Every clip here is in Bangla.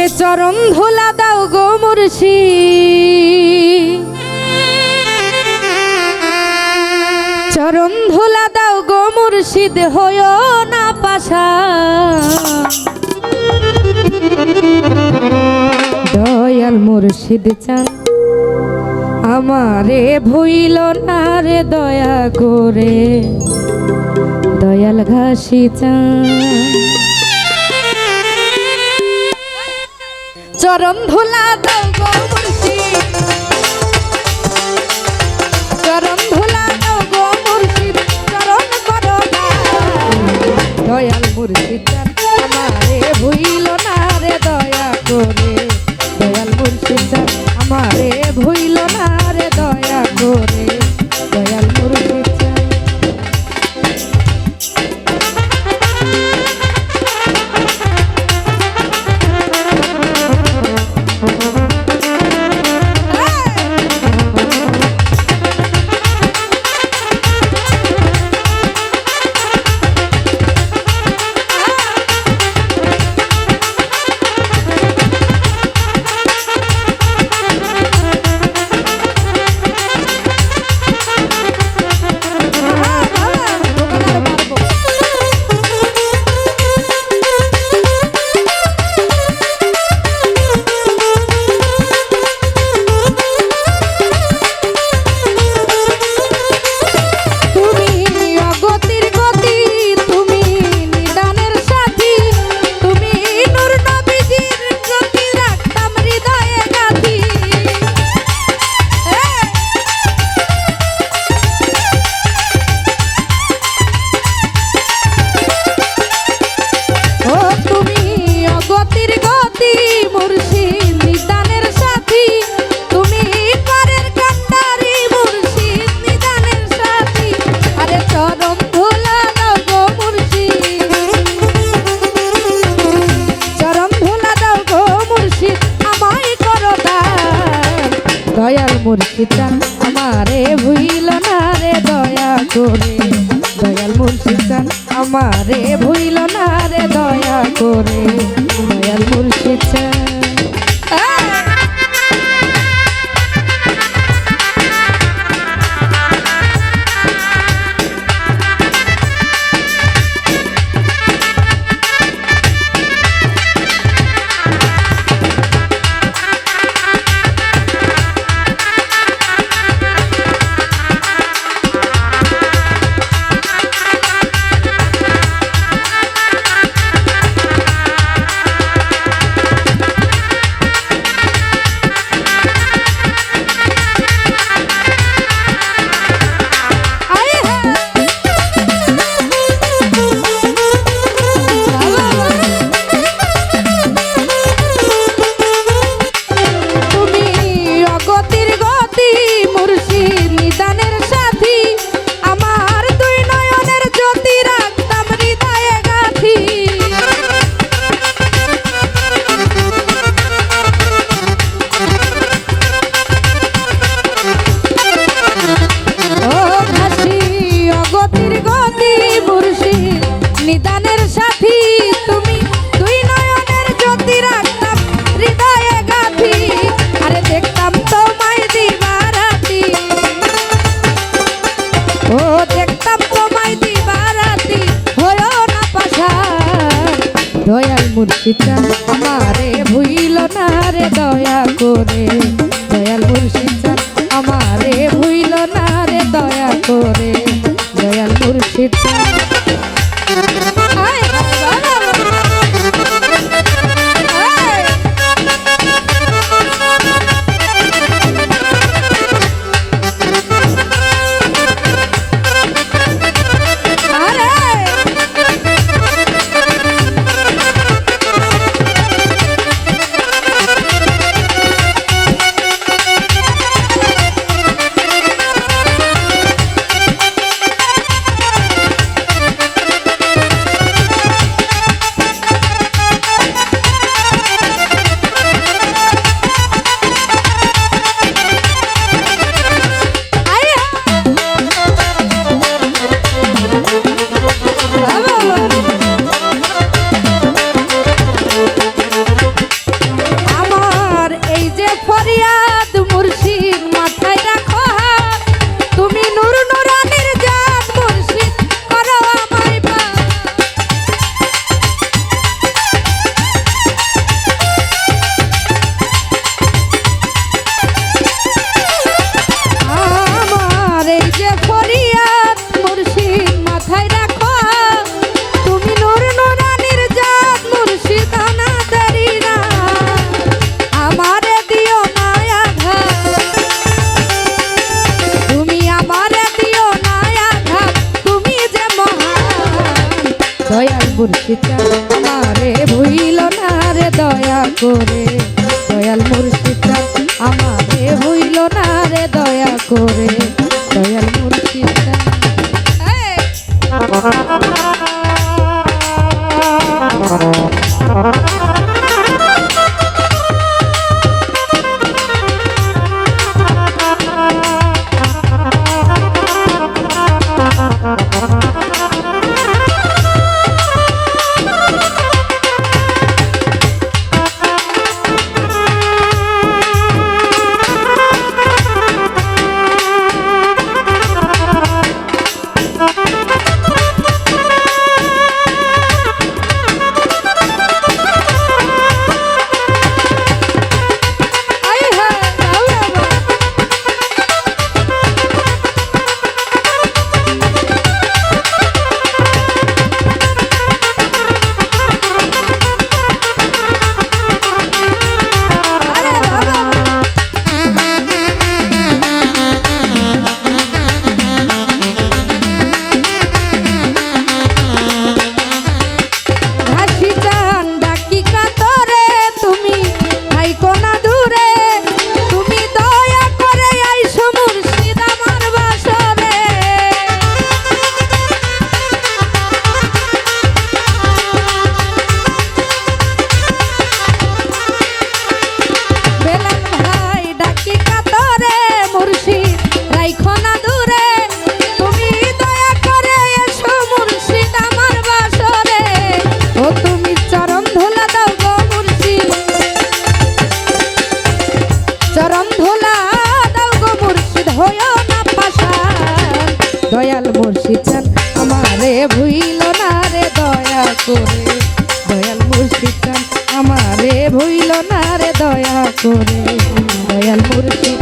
ওরে চরণ ধুলা দাও গো মুর্শিদ, চরণ ধুলা দাও গো মুর্শিদ, হয়ো না পাশা। দয়াল মুর্শিদ চান আমারে ভুইল না রে দয়া করে, দয়াল ঘাসি চান। চরণ ধুলা দাও গো মুর্শিদ, চরণ ধুলা দাও গো মুর্শিদ, চরণ করো না। দয়াল মুর্শিদ চান আমারে ভুইল না রে দয়া করে, দয়াল মুর্শিদ চান আমারে ভুইল না রে দয়া করে, দয়াল মুর্শিদ চান। দয়াল মুর্শিদ চান আমারে ভুইল না রে দয়া করে, দয়াল মুর্শিদ চান আমারে ভুইল না রে দয়া করে, দয়াল মুর্শিদ চান। নিদানের সাথী তুমি, দুই নয়নের জ্যোতি রাখতাম হৃদয়ে গাথি, আরে দেখতাম তোমায় দিবারাতি, ও দেখতাম তোমায় দিবারাতি, হয়ো না পাশা। দয়াল মুর্শিদ চান আমারে ভুইল না রে দয়া করে, দয়াল মুর্শিদ চান আমারে ভুইল না রে দয়া করে, দয়াল মুর্শিদ চান। মুর্শিদ চান আমারে ভুইল না রে দয়া করে দয়াল মুর্শিদ চান আমারে ভুইল না রে দয়া করে দয়াল মুর্শিদ চান দয়াল মুর্শিদ চান আমারে ভুইল না রে দয়া করে দয়াল মুর্শিদ চান আমারে ভুইল না রে দয়া করে দয়াল মুর্শিদ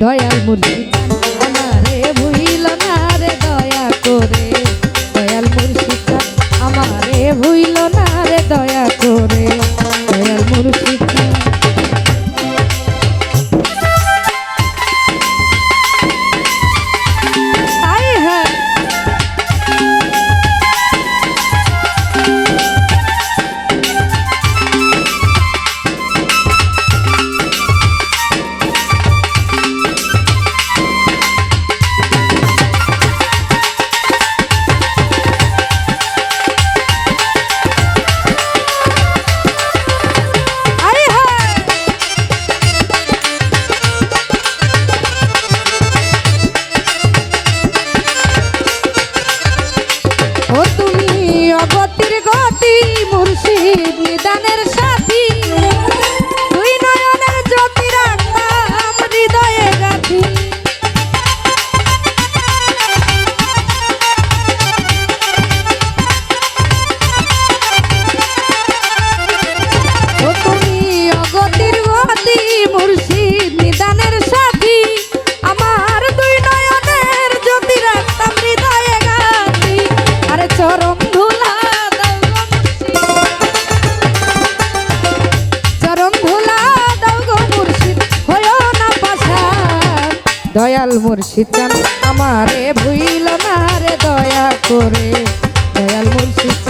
দয়াল মুর্শিদ আমারে ভুইল না রে দয়া করে দয়াল মুর্শিদ আমারে ভুইল না রে দয়া করে দয়াল মুর্শিদ দয়াল মুর্শিদ চান আমারে ভুইল না রে দয়া করে দয়াল মুর্শিদ